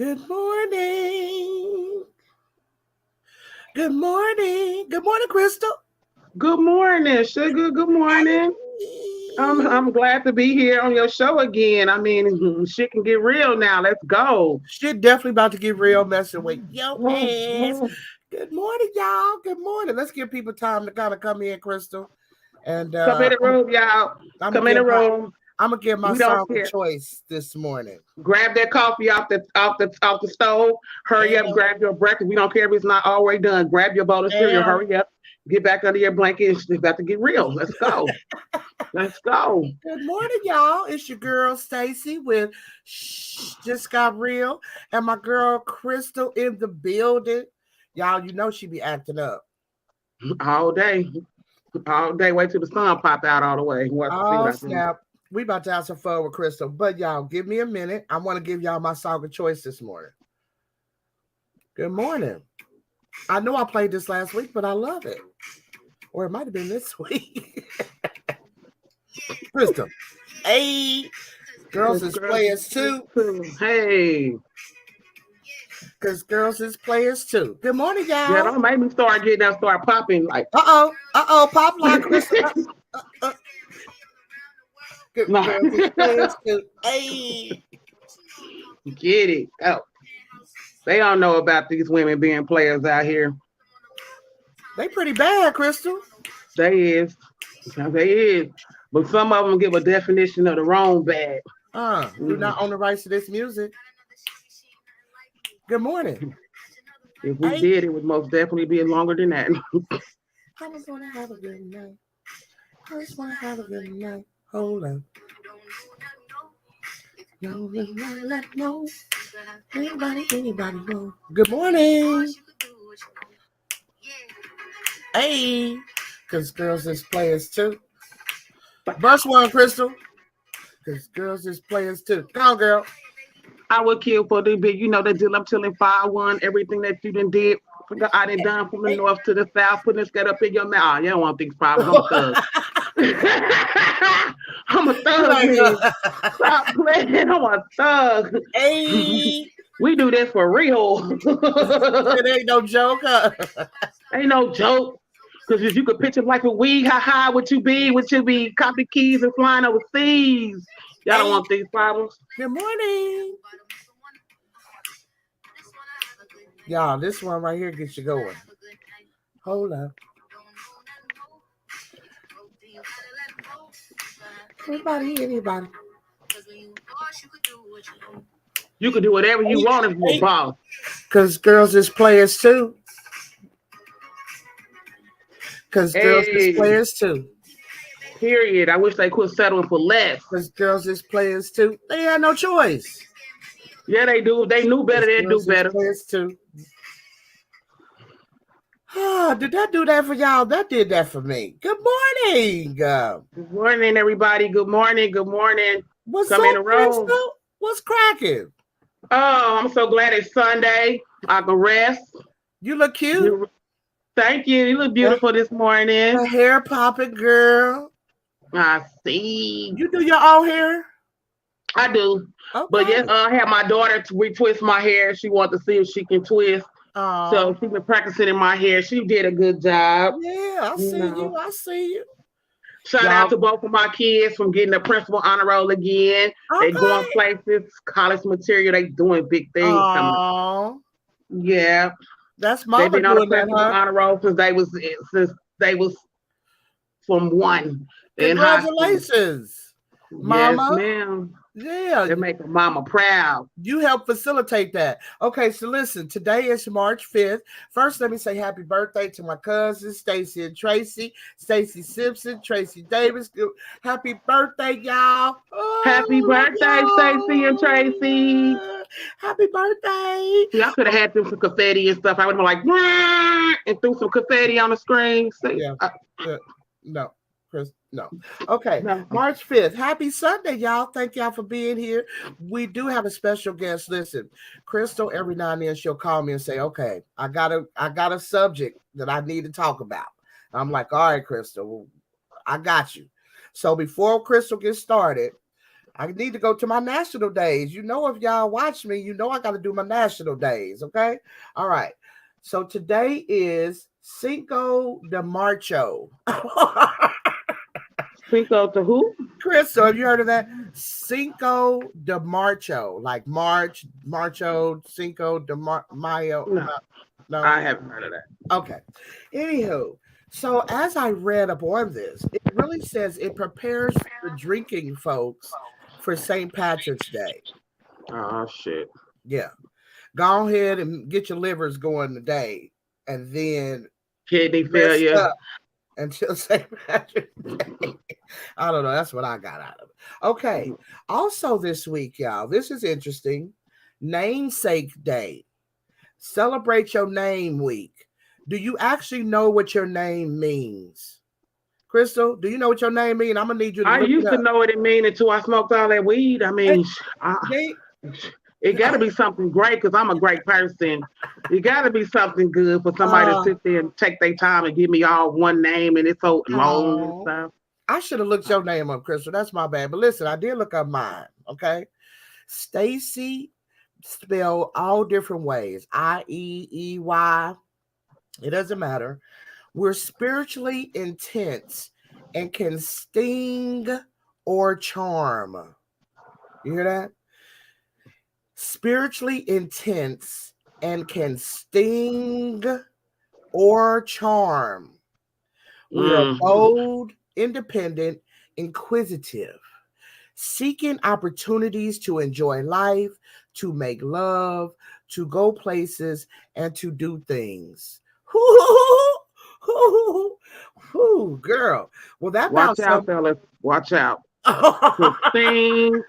Good morning. Good morning. Good morning, Crystal. Good morning, Sugar. Good morning. I'm glad to be here on your show again. I mean, shit can get real now. Let's go. Shit definitely about to get real messing with your ass. Good morning, y'all. Good morning. Let's give people time to kind of come in, Crystal. And Come in the room, y'all. I'm gonna Come in the give my room. I'm gonna give my We don't song of care. choice this morning. Grab that coffee off the stove. Hurry up, And, grab your breakfast. We don't care if it's not already done. Grab your bowl of cereal. and Hurry up. Get back under your blanket. It's about to get real. Let's go. Let's go. good morning, y'all. It's your girl Stacy with Just Got Real, and my girl Crystal in the building. Y'all, you know she be acting up. All day. All day. Wait till the sun pop out all the way. Watch see what Oh I do. snap! We about to have some fun with Crystal, but y'all, give me a minute. I want to give y'all my song of choice this morning. Good morning. I know I played this last week, but I love it. Or it might have been this week. Crystal. Hey, girls is players too. Hey. Because girls is players too. Good morning, Yeah, y'all. don't make me start getting that start popping like Pop like Crystal. Uh. Good no. girls is players too. Hey. Get it. Oh. They don't know about these women being players out here. They pretty bad, Crystal. They is. They is. But some of them give a definition of the wrong bad. Do not own the rights to this music. Good morning. If we Hey. did, it would most definitely be longer than that. I was gonna have a good night. I just wanna have a good night. Hold on. No. Anybody know? Good morning. Hey. Because girls is players too. Verse one, Crystal. Because girls is players too. Come on, girl. I would kill for the big, the deal I'm telling 5-1, everything that you done did. I done done from the north to the south, putting this gut up in your mouth. Oh, you don't want these problems. I'm a thug. I'm a thug, man. Stop playing. I'm a thug. Hey. We do this for real. It ain't no joke. Ain't no joke. Because if you could picture life with weed, how high would you be? Would you be copy keys and flying overseas? Y'all don't want these problems. Good morning. Y'all, this one right here gets you going. Hold up. Anybody. You could do whatever you want if you're a boss. Because girls is players too. Because girls is players too. Period. I wish they quit settling for less. Because girls is players too. They had no choice. Yeah, they do. They knew better. They do better. Players too. Did that do that for y'all? That did that for me. Good morning. Good morning, everybody. Good morning. Good morning. What's Come up, in the room. Crystal? What's cracking? Oh, I'm so glad it's Sunday. I can rest. You look cute. Thank you. You look beautiful this morning. The hair popping, girl. I see. You do your own hair? I do. Okay. But yes, I had my daughter to retwist my hair. She wanted to see if she can twist. So she's been practicing in my hair. She did a good job. Yeah, I see you. Shout out to both of my kids from getting the principal honor roll again. Okay. They going places, college material. They doing big things. Yeah. That's mama. They've been on the principal honor roll since they was from 1. Congratulations, mama. Yes, ma'am. Yeah, they're making mama proud. You help facilitate that. Okay, so listen, today is March 5th. First, let me say happy birthday to my cousins, Stacy and Tracy, Stacy Simpson, Tracy Davis. Happy birthday, y'all. Oh, happy birthday, Stacy and Tracy. Happy birthday. See, I could have had them some confetti and stuff. I would have been like, and threw some confetti on the screen. See? Yeah. No. Chris, no. Okay. No. March 5th. Happy Sunday, y'all. Thank y'all for being here. We do have a special guest. Listen, Crystal, every now and then she'll call me and say, okay, I got a subject that I need to talk about. I'm like, all right, Crystal, I got you. So before Crystal gets started, I need to go to my national days. You know, if y'all watch me, you know I got to do my national days. Okay. All right. So today is Cinco de Marcho. Cinco to who? Crystal, have you heard of that? Cinco de Marcho, like March, Marcho, Cinco de Mayo. No, I haven't heard of that. Okay. Anywho, so as I read up on this, it really says it prepares the drinking folks for St. Patrick's Day. Oh shit. Yeah. Go ahead and get your livers going today, and then kidney failure until St. Patrick's Day. I don't know. That's what I got out of it. Okay. Also this week, y'all, this is interesting. Namesake Day. Celebrate your name week. Do you actually know what your name means? Crystal, do you know what your name means? I'm gonna need you to. I used to know what it means until I smoked all that weed. I mean, it got to be something great because I'm a great person. It got to be something good for somebody to sit there and take their time and give me all one name and it's so long and stuff. I should have looked your name up, Crystal. That's my bad. But listen, I did look up mine. Okay, Stacy, spelled all different ways. I-E-E-Y. It doesn't matter. We're spiritually intense and can sting or charm. You hear that? Spiritually intense and can sting or charm. We are bold, independent, inquisitive, seeking opportunities to enjoy life, to make love, to go places, and to do things. Ooh, girl. Well, that watch out, fellas. Watch out. To sing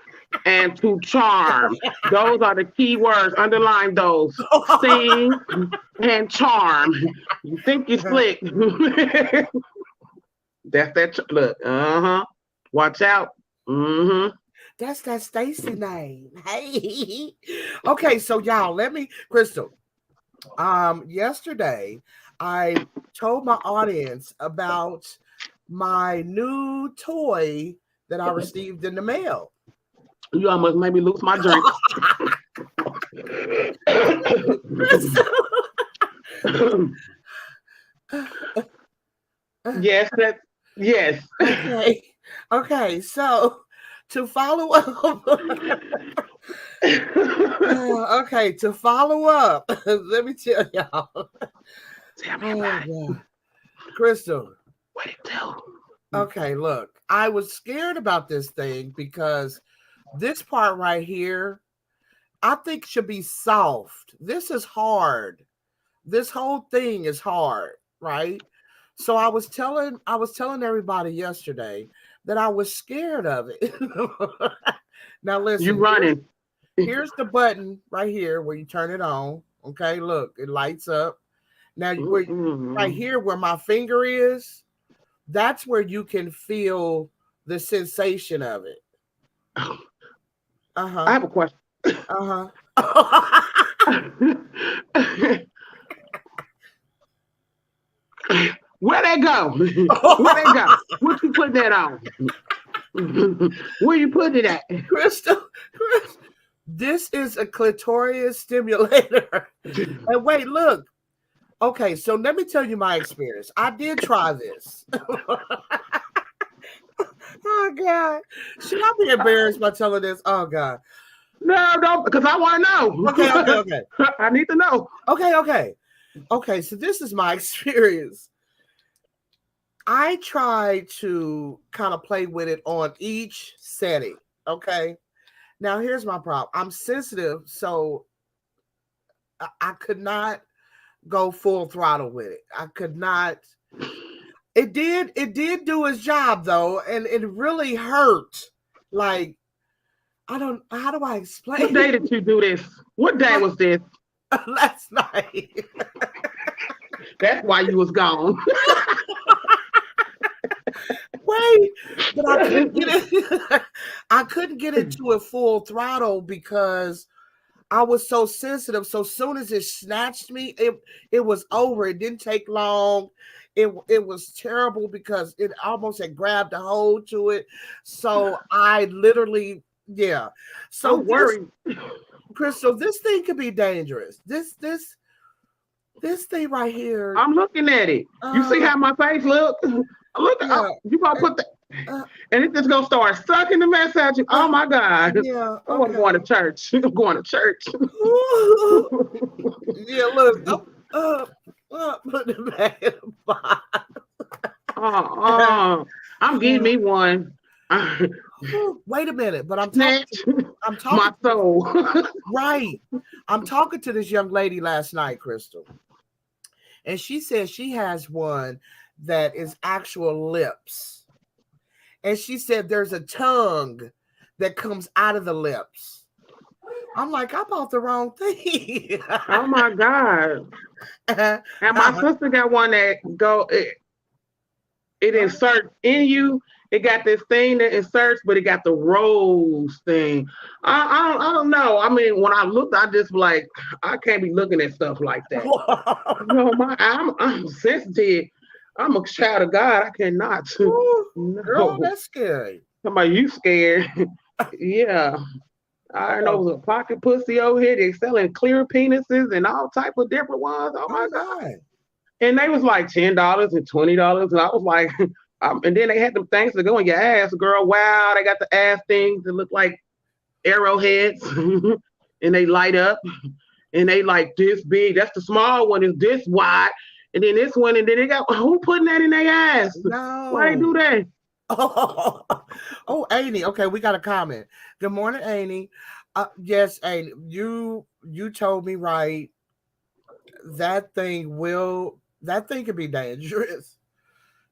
and to charm. Those are the key words. Underline those. Sing and charm. You think you're slick. That's that. Look. Watch out. That's that Stacy name. Hey. Okay, so y'all, Crystal. Yesterday I told my audience about my new toy that I received in the mail. You almost made me lose my drink. Yes. Okay. So to follow up, let me tell y'all. Tell me about it. Crystal. What it do? Okay, look, I was scared about this thing because this part right here, I think should be soft. This is hard. This whole thing is hard, right? So I was telling everybody yesterday that I was scared of it. Now listen, you running. Here's the button right here where you turn it on. Okay, look, it lights up. Now right here where my finger is, that's where you can feel the sensation of it. I have a question. Where'd they go? What you put that on? Where you put it at? Crystal, this is a clitoris stimulator. And wait, look. Okay, so let me tell you my experience. I did try this. Oh, God. Should I be embarrassed by telling this? Oh, God. No, don't, because I want to know. Okay. I need to know. Okay, so this is my experience. I try to kind of play with it on each setting, okay? Now, here's my problem. I'm sensitive, so I could not go full throttle with it. I could not. It did do its job, though, and it really hurt. Like, how do I explain? What day did you do this? What day was this? Last night. That's why you was gone. Wait, but I couldn't get it. I couldn't get it to a full throttle because I was so sensitive. So soon as it snatched me, it was over. It didn't take long. It was terrible because it almost had grabbed a hold to it. So I literally Yeah. So I'm worried. Crystal, this thing could be dangerous. This thing right here. I'm looking at it. You see how my face look? Look, yeah. You gonna put that, and it's just gonna start sucking the mess out you. Oh my God! Yeah, I want to go to church. I'm going to church. Yeah, look. Put it back in the box. I'm getting me one. Wait a minute, but I'm talking my soul. Right. I'm talking to this young lady last night, Crystal. And she says she has one that is actual lips. And she said there's a tongue that comes out of the lips. I'm like, I bought the wrong thing. Oh my God. And my sister got one that it inserts in you. It got this thing that inserts, but it got the rose thing. I don't know. I mean, when I looked, I just like, I can't be looking at stuff like that. No, I'm sensitive. I'm a child of God. I cannot. Ooh, no. Girl, that's scary. Somebody, you scared? Yeah. I know it was a pocket pussy over here. They selling clear penises and all type of different ones. Oh my God. And they was like $10 and $20. And I was like, and then they had them things to go in your ass, girl. Wow, they got the ass things that look like arrowheads and they light up and they like this big. That's the small one, is this wide. And then this one, and then they got, who putting that in their ass? No. Why they do that? Oh, Amy. Okay, we got a comment. Good morning, Amy. Yes, Amy, you told me right. That thing could be dangerous.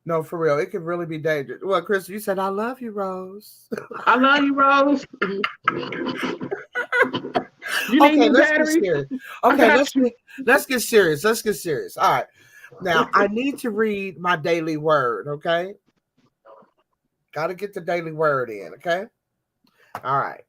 No, for real, it could really be dangerous. Well, Chris, you said I love you, Rose. I love you, Rose. Okay, let's get serious. Okay, let's get serious. Let's get serious. All right. Now I need to read my daily word. Okay. Got to get the daily word in. Okay. All right.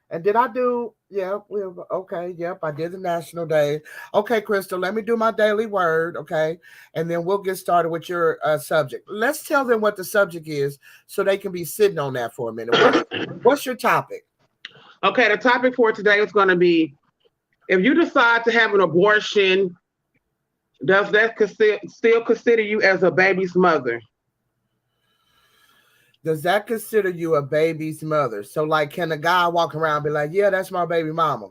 And did I do? Yeah. Okay. Yep. I did the national day. Okay, Crystal. Let me do my daily word. Okay. And then we'll get started with your subject. Let's tell them what the subject is so they can be sitting on that for a minute. What's your topic? Okay. The topic for today is going to be, if you decide to have an abortion, does that still consider you as a baby's mother? Does that consider you a baby's mother? So, like, can a guy walk around and be like, yeah, that's my baby mama,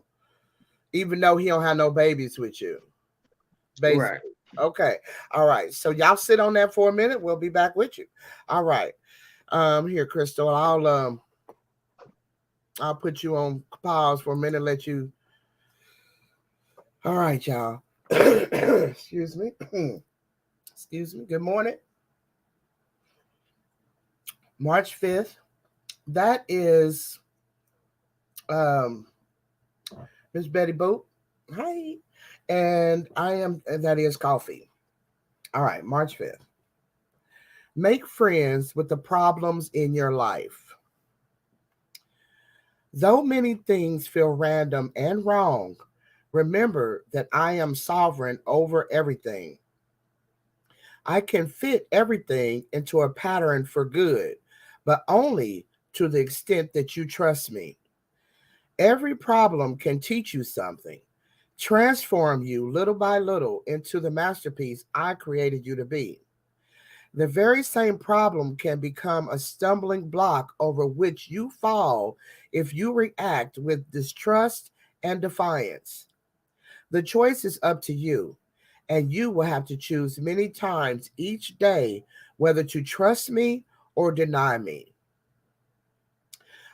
even though he don't have no babies with you? Basically. Right. Okay. All right. So y'all sit on that for a minute. We'll be back with you. All right. Here, Crystal, I'll put you on pause for a minute, let you. All right, y'all. Excuse me. Excuse me. Good morning. March 5th. That is Miss Betty Boop. Hi. And that is coffee. All right, March 5th. Make friends with the problems in your life. Though many things feel random and wrong, remember that I am sovereign over everything. I can fit everything into a pattern for good, but only to the extent that you trust me. Every problem can teach you something, transform you little by little into the masterpiece I created you to be. The very same problem can become a stumbling block over which you fall if you react with distrust and defiance. The choice is up to you, and you will have to choose many times each day whether to trust me or deny me.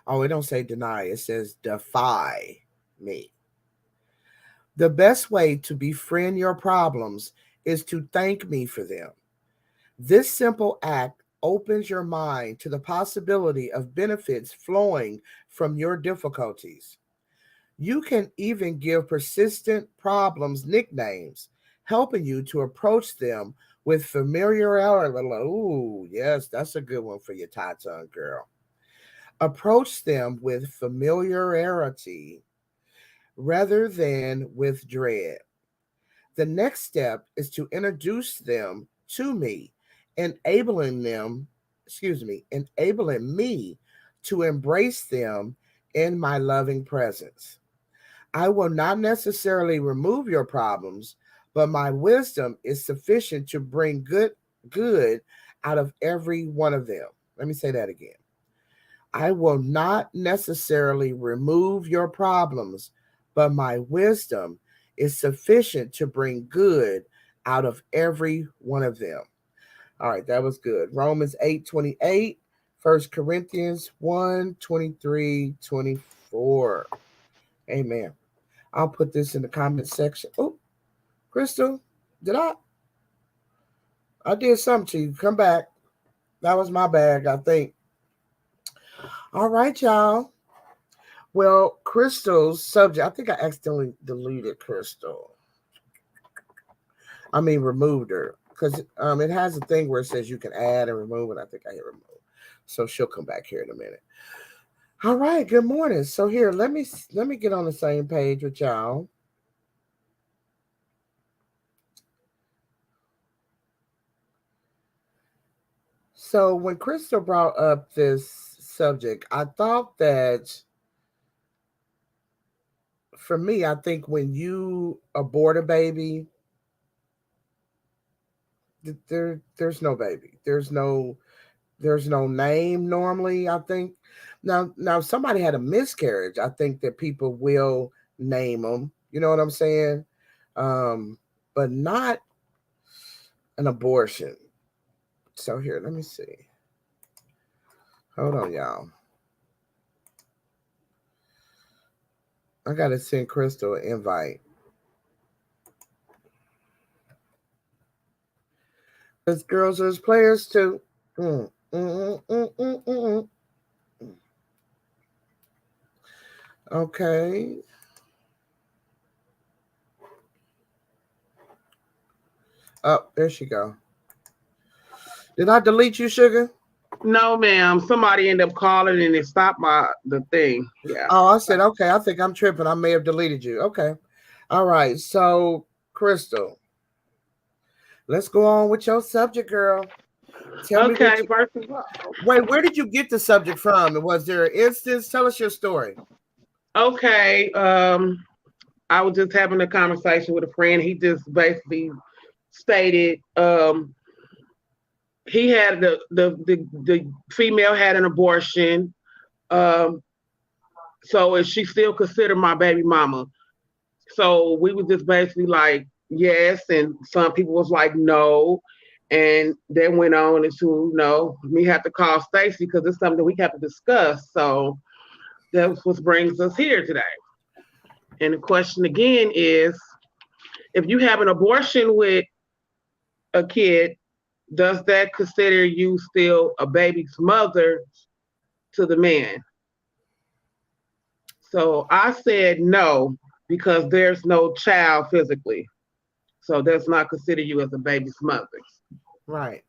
Oh, it don't say deny, it says defy me. The best way to befriend your problems is to thank me for them. This simple act opens your mind to the possibility of benefits flowing from your difficulties. You can even give persistent problems nicknames, helping you to approach them with familiarity. Ooh, yes, that's a good one for your tie-tongue girl. Approach them with familiarity rather than with dread. The next step is to introduce them to me, enabling me to embrace them in my loving presence. I will not necessarily remove your problems, but my wisdom is sufficient to bring good out of every one of them. Let me say that again. I will not necessarily remove your problems, but my wisdom is sufficient to bring good out of every one of them. All right, that was good. Romans 8:28, 1 Corinthians 1:23-24. Amen. I'll put this in the comment section. Oh, Crystal, I did something to you. Come back. That was my bag, I think. All right, y'all. Well, Crystal's subject, I think I accidentally deleted Crystal. Removed her. Because it has a thing where it says you can add and remove, and I think I hit remove. So she'll come back here in a minute. All right, good morning. So here, let me get on the same page with y'all. So when Crystal brought up this subject, I thought that for me, I think when you abort a baby, there's no baby. There's no name normally, I think. Now if somebody had a miscarriage, I think that people will name them. You know what I'm saying? But not an abortion. So here, let me see. Hold on, y'all. I gotta send Crystal an invite. There's girls, there's players too. Okay. Oh, there she go. Did I delete you, Sugar? No, ma'am. Somebody ended up calling and it stopped the thing. Yeah. Oh, I said, okay, I think I'm tripping. I may have deleted you. Okay. All right. So, Crystal, let's go on with your subject, girl. Tell me first of all. Wait, where did you get the subject from? Was there an instance? Tell us your story. Okay. I was just having a conversation with a friend. He just basically stated he had the female had an abortion. So is she still considered my baby mama? So we were just basically like, yes, and some people was like, no. And then went on into, we have to call Stacy because it's something we have to discuss. So that's what brings us here today. And the question again is, if you have an abortion with a kid, does that consider you still a baby's mother to the man? So I said no, because there's no child physically. So that's not consider you as a baby's mother. Right.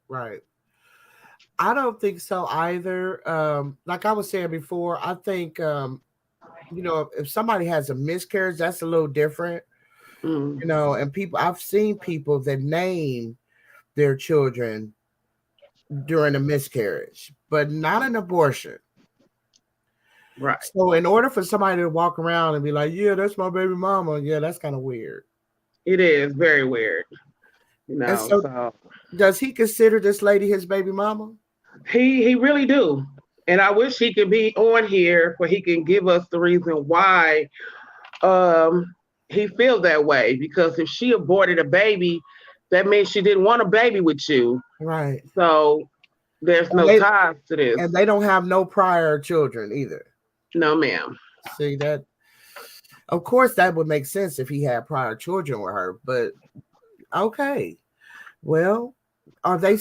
I don't think so either. Like I was saying before, I think, if somebody has a miscarriage, that's a little different. And I've seen people that name their children during a miscarriage, but not an abortion. Right. So in order for somebody to walk around and be like, yeah, that's my baby mama, yeah, that's kind of weird. It is very weird. So does he consider this lady his baby mama? He really do. And I wish he could be on here where he can give us the reason why he feels that way. Because if she aborted a baby, that means she didn't want a baby with you. Right. So there's no ties to this. And they don't have no prior children either. No, ma'am. See that? Of course, that would make sense if he had prior children with her. But okay. Well, are they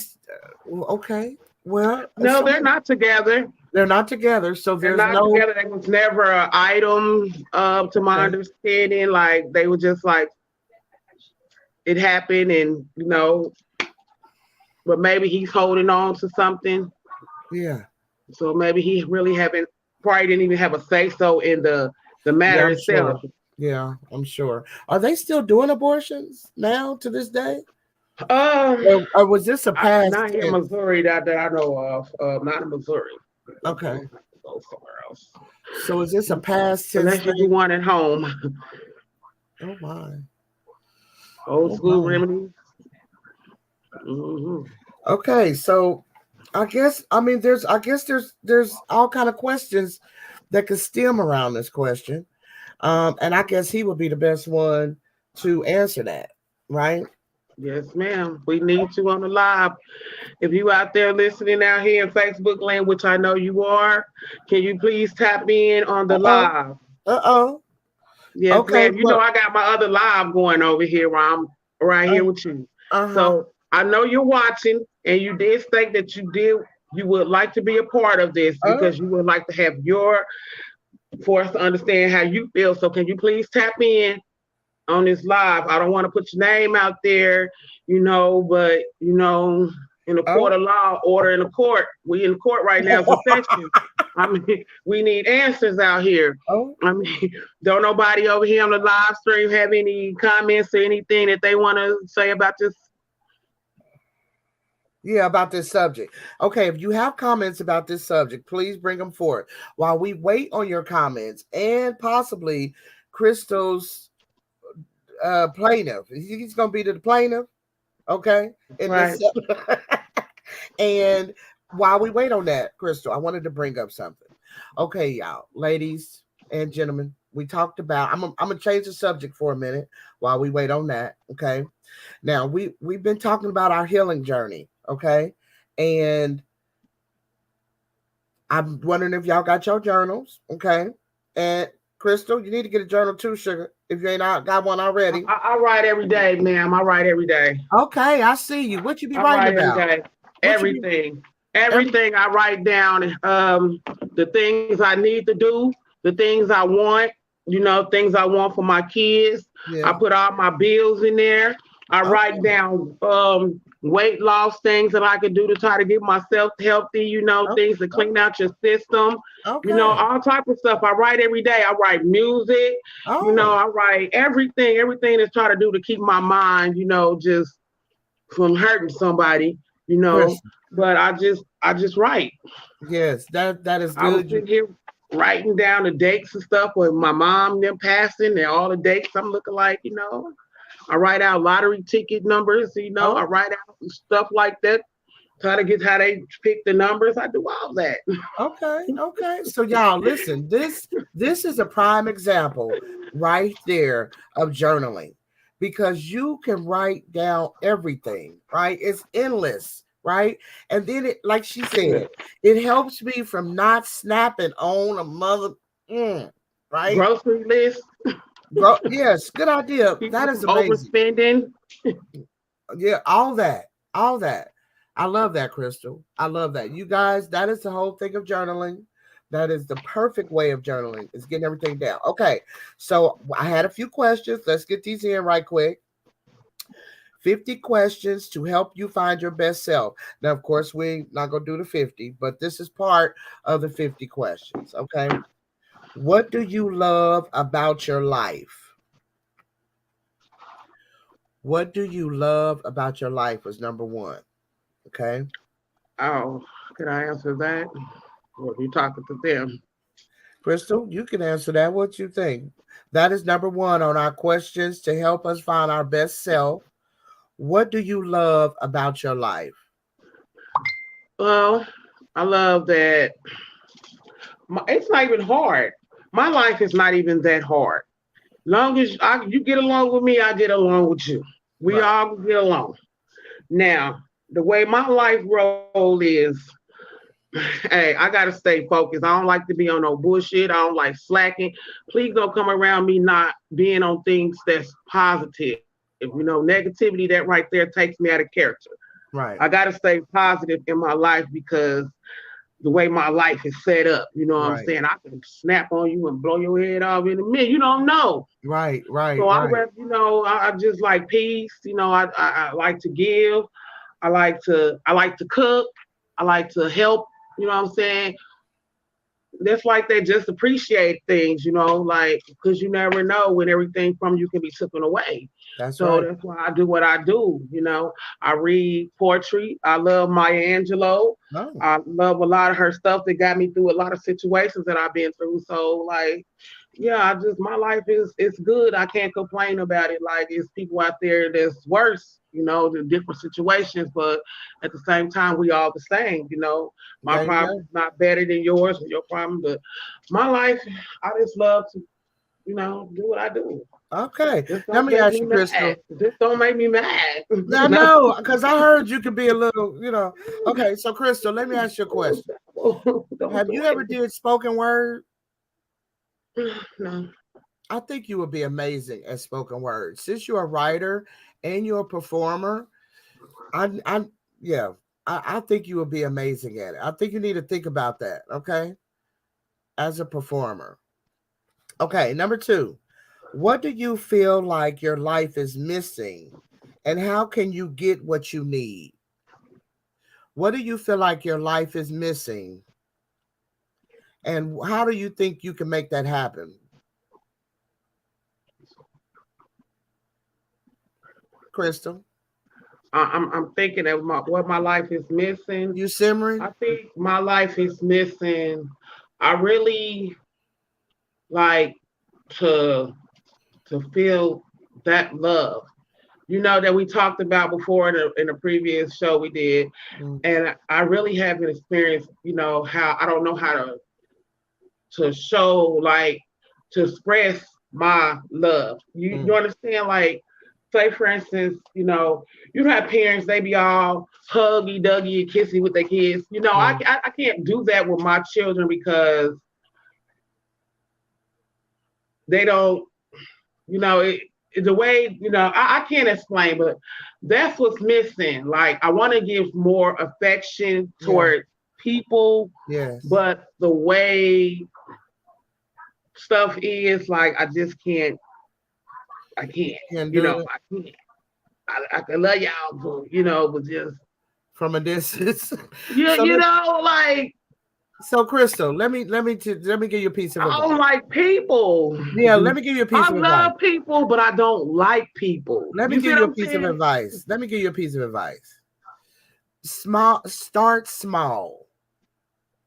okay? Well, no, they're not together. They're not together, so they're not together. There was never an item, to my understanding. Like they were just like it happened, and but maybe he's holding on to something. Yeah. So maybe he really probably didn't even have a say so in the matter itself. Sure. Yeah, I'm sure. Are they still doing abortions now to this day? Or was this a past? Not in Missouri that I know of. Not in Missouri. Okay. go somewhere else. So is this a past tense? Unless you do one at home. Oh my. Old school remedies. Mm-hmm. Okay, so I guess there's all kind of questions that could stem around this question. And I guess he would be the best one to answer that, right? Yes, ma'am. We need you on the live. If you out there listening out here in Facebook land, which I know you are, can you please tap in on the live? Yes, okay, ma'am. You know I got my other live going over here where I'm right here with you. So I know you're watching, and you did think that you would like to be a part of this because you would like to have for us to understand how you feel. So can you please tap in on this live? I don't want to put your name out there, but in the court of law, order in the court. We in court right now for session. I mean, we need answers out here. I mean, don't nobody over here on the live stream have any comments or anything that they want to say about this? Yeah, about this subject. Okay, if you have comments about this subject, please bring them forward while we wait on your comments and possibly Crystal's plaintiff. He's going to be the plaintiff, okay? Right. And while we wait on that, Crystal, I wanted to bring up something. Okay, y'all, ladies and gentlemen, we talked about, I'm going to change the subject for a minute while we wait on that, okay? Now, we've been talking about our healing journey, okay? And I'm wondering if y'all got your journals, okay? And Crystal, you need to get a journal too, sugar, if you ain't got one already. I write every day, ma'am. I write every day. Okay, I see you. What you be writing about? Every day. Everything I write down, the things I need to do, the things I want, things I want for my kids. Yeah. I put all my bills in there. I write down weight loss things that I could do to try to get myself healthy, things to clean out your system, all type of stuff. I write every day. I write music, I write everything to try to do to keep my mind, just from hurting somebody, Yes. But I just write. Yes, that is good. I was sitting here writing down the dates and stuff with my mom, them passing, and all the dates I'm looking like, I write out lottery ticket numbers, I write out stuff like that, try to get how they pick the numbers. I do all that. Okay. So y'all listen, this is a prime example right there of journaling, because you can write down everything, right? It's endless, right? And then it, like she said, it helps me from not snapping on a mother, right? Grocery list. Yes, good idea. That is amazing. Overspending. Yeah, all that. I love that, Crystal. I love that. You guys, that is the whole thing of journaling. That is the perfect way of journaling, is getting everything down. Okay, so I had a few questions. Let's get these in right quick. 50 questions to help you find your best self. Now, of course, we're not going to do the 50, but this is part of the 50 questions, okay? What do you love about your life? What do you love about your life was number one, okay? Oh, can I answer that? Or are you talking to them? Crystal, you can answer that. What you think? That is number one on our questions to help us find our best self. What do you love about your life? Well, I love that it's not even hard. My life is not even that hard. Long as you get along with me, I get along with you. We all get along. Now, the way my life roll is, hey, I got to stay focused. I don't like to be on no bullshit. I don't like slacking. Please don't come around me not being on things that's positive. Negativity, that right there takes me out of character. Right. I got to stay positive in my life because the way my life is set up, what I'm saying? I can snap on you and blow your head off in a minute. You don't know. Right. So I just like peace. I like to give. I like to cook. I like to help. You know what I'm saying? that's like they just appreciate things, like, because you never know when everything from you can be taken away. That's so right. That's why I do what I do. I read poetry. I love Maya Angelou. Oh. I love a lot of her stuff that got me through a lot of situations that I've been through. So like, yeah, my life is it's good. I can't complain about it. Like, it's people out there that's worse, the different situations, but at the same time, we all the same. My problem is not better than yours or your problem, but my life, I just love to, do what I do. Okay, let me ask you, Crystal. Just don't make me mad. I know, because I heard you could be a little, Okay, so Crystal, let me ask you a question. Have you ever did spoken word? No. I think you would be amazing at spoken word. Since you're a writer and you're a performer, I think you would be amazing at it. I think you need to think about that, okay? As a performer. Okay, number 2. What do you feel like your life is missing, and how can you get what you need? What do you feel like your life is missing, and how do you think you can make that happen? Crystal? I'm thinking of what my life is missing. You simmering? I think my life is missing. I really like to feel that love, that we talked about before in a previous show we did. Mm-hmm. And I really haven't experienced, how I don't know how to show, like, to express my love. You understand? Like, say for instance, you have parents, they be all huggy, duggy, and kissy with their kids. I can't do that with my children because they don't, the way, I can't explain, but that's what's missing. Like, I want to give more affection toward people. Yes. But the way stuff is, like, I just can't. I can't. I can't. I can love y'all, but just from a distance. Yeah, like. So Crystal, let me give you a piece of advice. I don't like people. Yeah, let me give you a piece of advice. I love people, but I don't like people. Let me give you a piece of advice. Let me give you a piece of advice. Start small,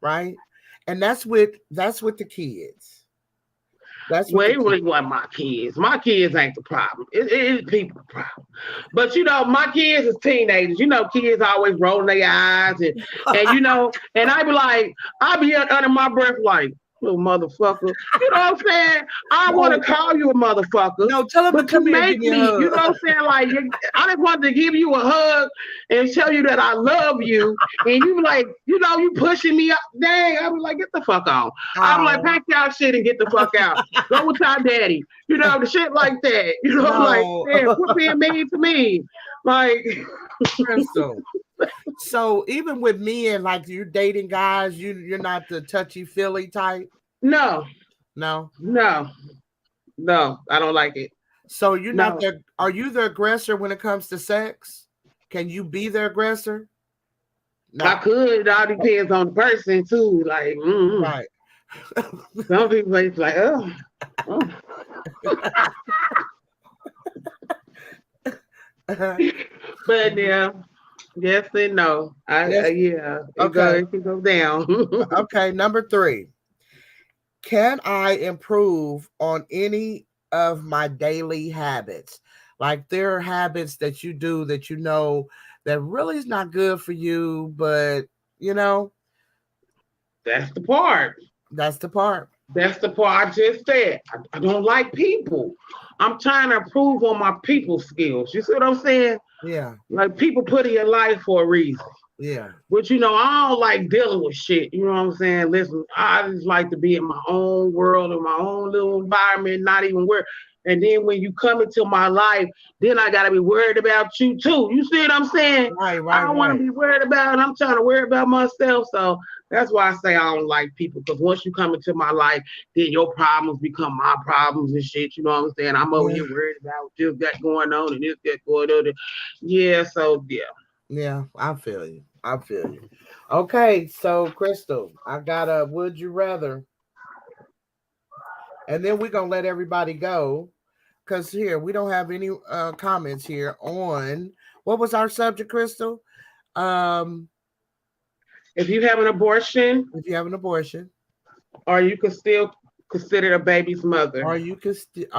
right? And that's with the kids. It really wasn't my kids. My kids ain't the problem. It's people's problem. But my kids is teenagers. Kids always rolling their eyes and and I be under my breath like, little motherfucker. You know what I'm saying? I want to call you a motherfucker. No, tell him to come here and give me a hug. You know what I'm saying? Like, I just wanted to give you a hug and tell you that I love you. And you like, you pushing me up. Dang, I was like, get the fuck on. I'm like, pack y'all shit and get the fuck out. Go with our daddy. The shit like that. Like, damn, quit being mean to me. Like, so even with me and like you're dating guys, you're not the touchy-feely type? No, I don't like it. So you're not are you the aggressor when it comes to sex? Can you be the aggressor? No. I could. It all depends on the person too. Like, right. Some people like, oh. But yeah. Yes and no. It can go down. Okay, number 3. Can I improve on any of my daily habits? Like, there are habits that you do that that really is not good for you, but that's the part. That's the part I just said. I don't like people. I'm trying to improve on my people skills. You see what I'm saying? Yeah. Like, people put in your life for a reason. Yeah. But I don't like dealing with shit. You know what I'm saying? Listen, I just like to be in my own world, in my own little environment, not even worry. And then when you come into my life, then I gotta be worried about you too. You see what I'm saying? Right. I don't want to be worried about it. I'm trying to worry about myself. So that's why I say I don't like people, because once you come into my life, then your problems become my problems and shit. You know what I'm saying? I'm over here worried about this got going on and this got going on. Yeah, so yeah. Yeah, I feel you. I feel you. Okay, so Crystal, I got a would you rather, and then we're gonna let everybody go because here we don't have any comments here on what was our subject, Crystal. If you have an abortion, are you can still considered a baby's mother. Are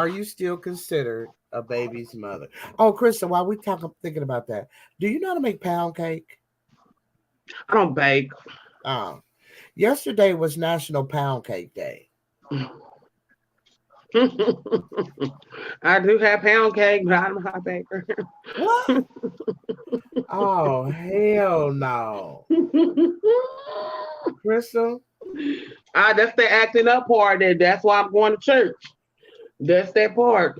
you still considered a baby's mother? Oh, Crystal, while we thinking about that, do you know how to make pound cake? I don't bake. Oh, yesterday was National Pound Cake Day. I do have pound cake, but I'm not a baker. What? Oh, hell no. Crystal? That's the acting up part. That's why I'm going to church. That's that part.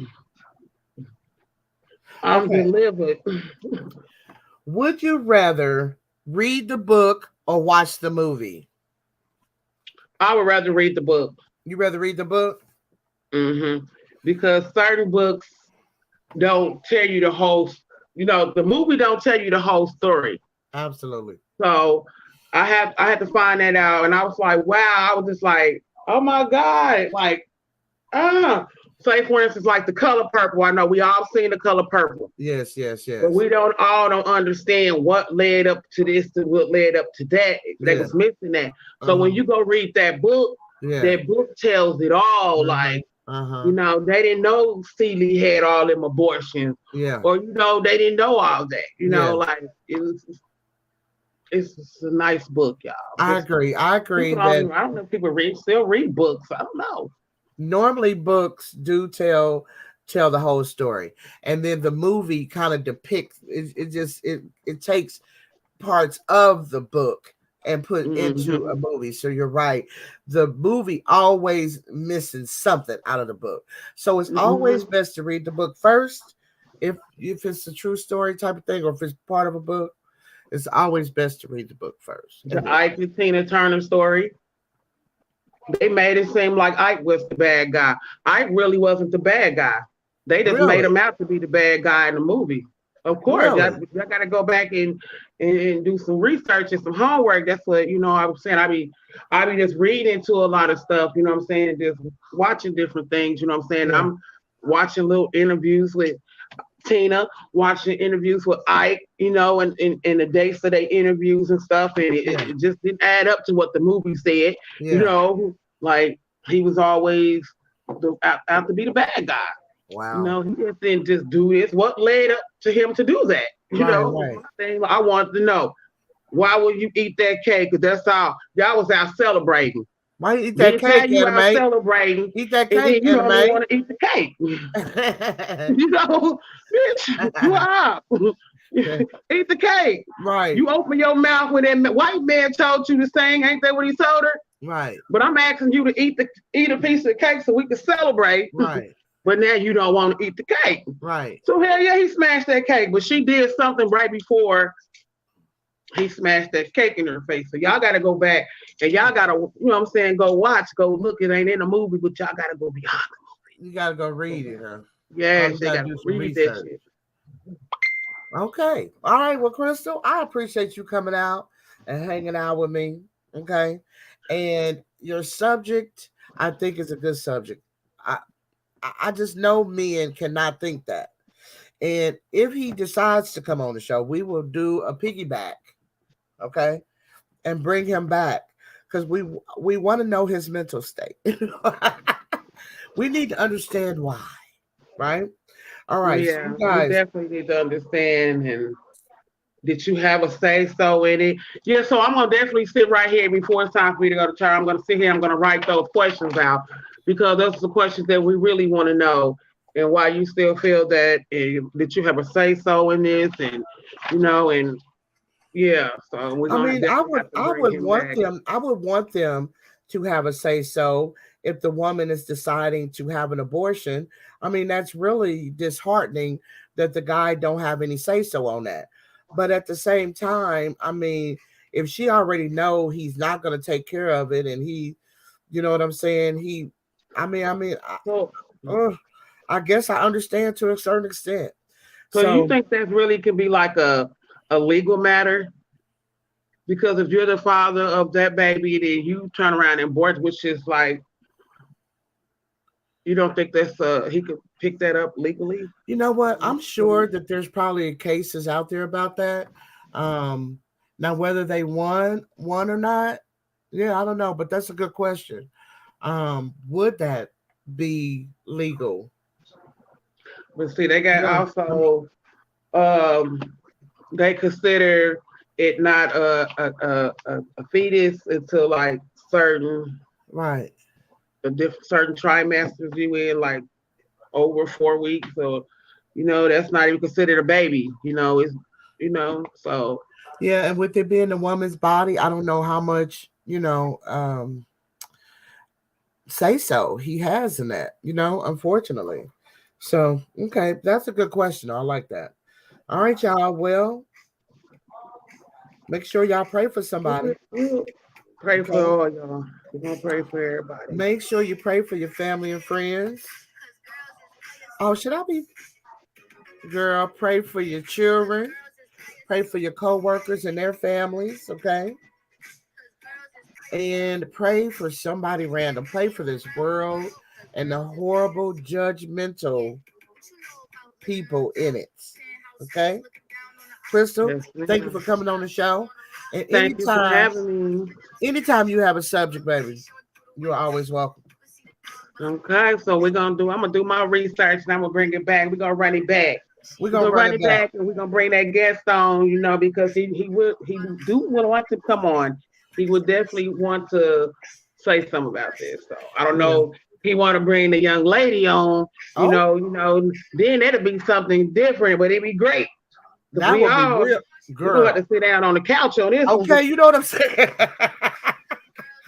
I'm delivered. Would you rather read the book or watch the movie? I would rather read the book. You rather read the book? Mm-hmm. Because certain books don't tell you the whole, the movie don't tell you the whole story. Absolutely. So I had to find that out, and I was like, wow. I was just like, oh my God, like, say for instance, like The Color Purple. I know we all seen The Color Purple. Yes. But we don't understand what led up to this and what led up to that. They was missing that. So when you go read that book, that book tells it all. Like, they didn't know Celie had all them abortions. Yeah. Or they didn't know all that. Like it's a nice book, y'all. I agree. I don't know if people still read books. I don't know. Normally books do tell the whole story, and then the movie kind of depicts it takes parts of the book and put into a movie. So you're right, the movie always missing something out of the book, so it's always best to read the book first if it's a true story type of thing, or if it's part of a book. It's always best to read the book first. The Ike and Tina Turner story. They made it seem like Ike was the bad guy. Ike really wasn't the bad guy. They just made him out to be the bad guy in the movie. Of course, y'all got to go back and do some research and some homework. That's what I was saying. I be just reading into a lot of stuff. You know what I'm saying? Just watching different things. You know what I'm saying? Yeah. I'm watching little interviews with Tina, watching interviews with Ike, and the dates of their interviews and stuff, and it just didn't add up to what the movie said. Like he was always out to be the bad guy. Wow. He just didn't just do this. What led up to him to do that? I wanted to know, why would you eat that cake? Because that's all y'all was out celebrating. Why you eat that cake, you out celebrating? Eat that cake, and then you want to eat the cake. Bitch, you out. Eat the cake. Right. You open your mouth when that white man told you to sing. Ain't that what he told her? Right. But I'm asking you to eat a piece of cake so we can celebrate. Right. But now you don't want to eat the cake. Right. So hell yeah, he smashed that cake. But she did something right before he smashed that cake in her face. So y'all got to go back and y'all got to, go watch, go look. It ain't in the movie, but y'all got to go beyond the movie. You got to go read it, huh? Yeah, you got to read that shit. Okay. All right. Well, Crystal, I appreciate you coming out and hanging out with me. Okay. And your subject, I think, is a good subject. I just know men cannot think that. And if he decides to come on the show, we will do a piggyback, okay, and bring him back because we want to know his mental state. We need to understand why, right? All right, yeah, so you guys, we definitely need to understand. And did you have a say so in it? Yeah, so I'm gonna definitely sit right here before it's time for me to go to church. I'm gonna sit here. I'm gonna write those questions out because those are the questions that we really want to know. And why you still feel that you have a say so in this, and and yeah. So we're gonna. I would want them to have a say so if the woman is deciding to have an abortion. I mean, that's really disheartening that the guy don't have any say so on that. But at the same time, I mean, if she already know he's not going to take care of it, and he, you know what I'm saying? I guess I understand to a certain extent. So you think that really can be like a legal matter? because if you're the father of that baby, then you turn around and abort, which is like, you don't think that's he could pick that up legally? You know what? I'm sure that there's probably cases out there about that. Now whether they won or not, yeah, I don't know, but that's a good question. Would that be legal? But see, they got also they consider it not a fetus until like certain certain trimesters you in, like over 4 weeks. So that's not even considered a baby. It's so yeah. And with it being a woman's body, I don't know how much say so he has in that. Unfortunately. So okay, that's a good question. I like that. All right, y'all. Well, make sure y'all pray for somebody. Pray for all y'all. We're gonna pray for everybody. Make sure you pray for your family and friends. Oh, should I be? Girl, pray for your children. Pray for your co-workers and their families, okay? And pray for somebody random. Pray for this world and the horrible, judgmental people in it, okay? Crystal, yes, thank you for coming on the show. And thank you for having me. Anytime you have a subject, baby, you're always welcome. Okay, so I'm gonna do my research and I'm gonna bring it back. We're gonna run it back. We're gonna run it back and we're gonna bring that guest on, because he do want to come on. He would definitely want to say something about this. So I don't know. He want to bring the young lady on, then that'd be something different, but it'd be great. That would be real. Girl, we have to sit down on the couch on this. Okay, you know what I'm saying.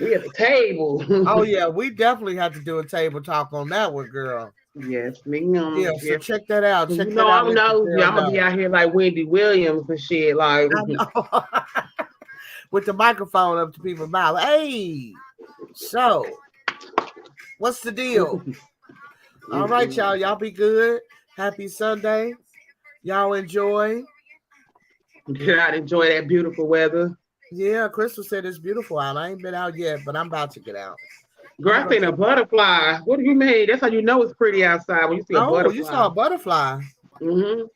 We at the table. Oh yeah, we definitely have to do a table talk on that one, girl. Yes, ma'am. Yeah, so check that out. I'm gonna be out here like Wendy Williams and shit, like with the microphone up to people's mouth. Hey, so what's the deal? All right, y'all. Y'all be good. Happy Sunday. Y'all enjoy. Get out, enjoy that beautiful weather. Yeah, Crystal said it's beautiful out. I ain't been out yet, but I'm about to get out. Girl, I seen a butterfly. What do you mean? That's how you know it's pretty outside when you see a butterfly. Oh, you saw a butterfly. Mm-hmm.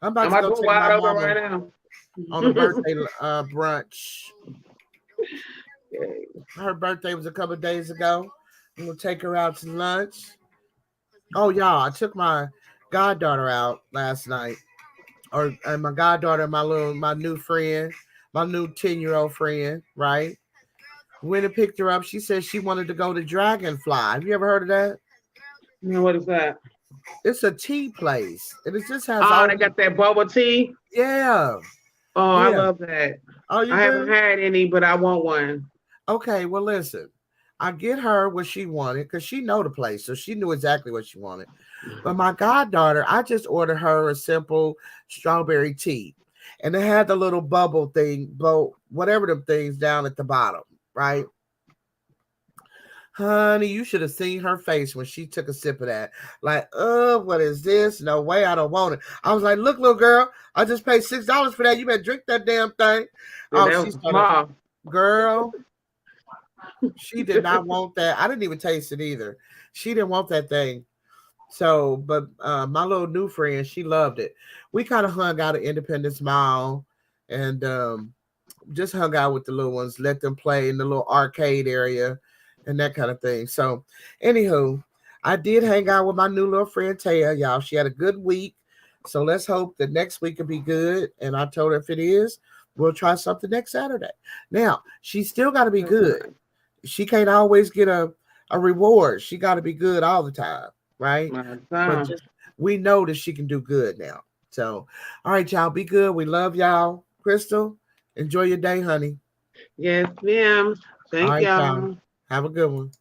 I'm about to go take my mama right now on the birthday brunch. Her birthday was a couple of days ago. I'm gonna take her out to lunch. Oh, y'all, I took my goddaughter out last night. And my goddaughter, my new friend, my new 10-year-old friend, right? Went and picked her up. She said she wanted to go to Dragonfly. Have you ever heard of that? No, what is that? It's a tea place. And it just has they got that bubble tea? Yeah. Oh, yeah. I love that. Oh, I haven't had any, but I want one. Okay, well, listen. I get her what she wanted because she know the place, so she knew exactly what she wanted. But my goddaughter, I just ordered her a simple strawberry tea. And it had the little bubble thing, whatever them things down at the bottom, right? Honey, you should have seen her face when she took a sip of that. Like, what is this? No way, I don't want it. I was like, look, little girl, I just paid $6 for that. You better drink that damn thing. Yeah, she started, girl, she did not want that. I didn't even taste it either. She didn't want that thing. So, but my little new friend, she loved it. We kind of hung out at Independence Mall and just hung out with the little ones, let them play in the little arcade area and that kind of thing. So, anywho, I did hang out with my new little friend, Taya, y'all. She had a good week. So, let's hope that next week will be good. And I told her if it is, we'll try something next Saturday. Now, she still got to be good. She can't always get a reward. She got to be good all the time. Right? But we know that she can do good now. So, all right, y'all, be good. We love y'all. Crystal, enjoy your day, honey. Yes, ma'am. Thank y'all. Have a good one.